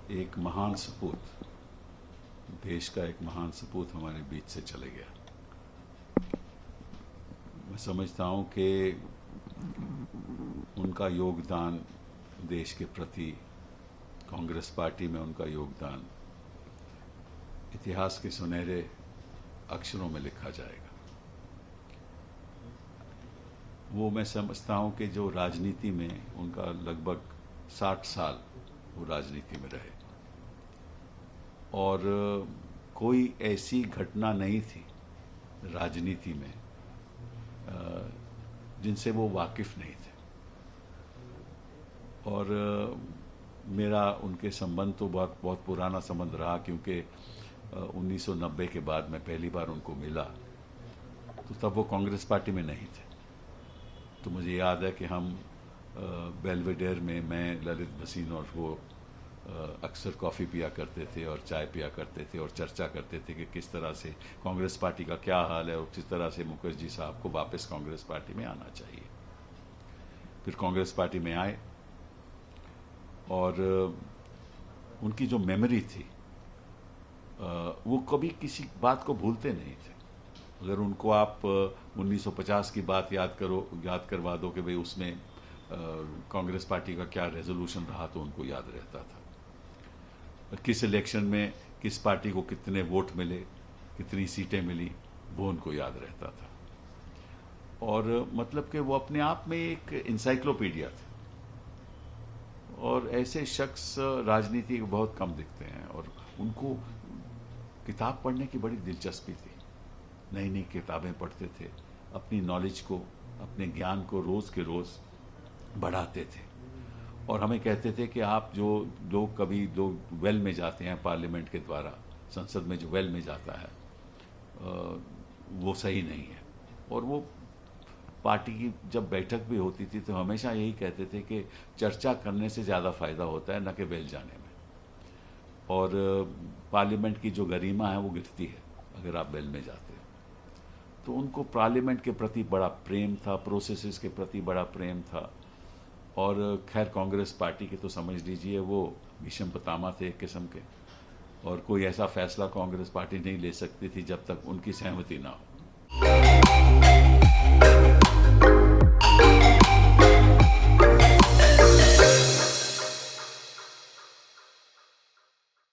एक महान सपूत, देश का एक महान सपूत हमारे बीच से चले गया। मैं समझता हूँ कि उनका योगदान देश के प्रति, कांग्रेस पार्टी में उनका योगदान इतिहास के सुनहरे अक्षरों में लिखा जाएगा। वो मैं समझता हूँ कि जो राजनीति में उनका लगभग 60 साल वो राजनीति में रहे और कोई ऐसी घटना नहीं थी राजनीति में जिनसे वो वाकिफ़ नहीं थे। और मेरा उनके संबंध तो बहुत पुराना संबंध रहा, क्योंकि 1990 के बाद मैं पहली बार उनको मिला तो तब वो कांग्रेस पार्टी में नहीं थे। तो मुझे याद है कि हम बेलवेडेयर में मैं, ललित भसीन और वो अक्सर कॉफ़ी पिया करते थे और चाय पिया करते थे और चर्चा करते थे कि किस तरह से कांग्रेस पार्टी का क्या हाल है और किस तरह से मुखर्जी साहब को वापस कांग्रेस पार्टी में आना चाहिए। फिर कांग्रेस पार्टी में आए और उनकी जो मेमोरी थी वो कभी किसी बात को भूलते नहीं थे। अगर उनको आप 1950 की बात याद करवा दो कि भाई उसमें कांग्रेस पार्टी का क्या रेजोल्यूशन रहा तो उनको याद रहता था। किस इलेक्शन में किस पार्टी को कितने वोट मिले, कितनी सीटें मिली, वो उनको याद रहता था। और मतलब कि वो अपने आप में एक इंसाइक्लोपीडिया थे। और ऐसे शख्स राजनीति में बहुत कम दिखते हैं। और उनको किताब पढ़ने की बड़ी दिलचस्पी थी। नई नई किताबें पढ़ते थे, अपनी नॉलेज को, अपने ज्ञान को रोज़ के रोज़ बढ़ाते थे। और हमें कहते थे कि आप जो लोग कभी लोग वेल में जाते हैं पार्लियामेंट के द्वारा, संसद में जो वेल में जाता है वो सही नहीं है। और वो पार्टी की जब बैठक भी होती थी तो हमेशा यही कहते थे कि चर्चा करने से ज़्यादा फ़ायदा होता है, न कि वेल जाने में। और पार्लियामेंट की जो गरिमा है वो गिरती है अगर आप वेल में जाते हो। तो उनको पार्लियामेंट के प्रति बड़ा प्रेम था, प्रोसेसेस के प्रति बड़ा प्रेम था। और खैर कांग्रेस पार्टी के तो समझ लीजिए वो भीष्म पितामह थे एक किस्म के। और कोई ऐसा फैसला कांग्रेस पार्टी नहीं ले सकती थी जब तक उनकी सहमति ना हो।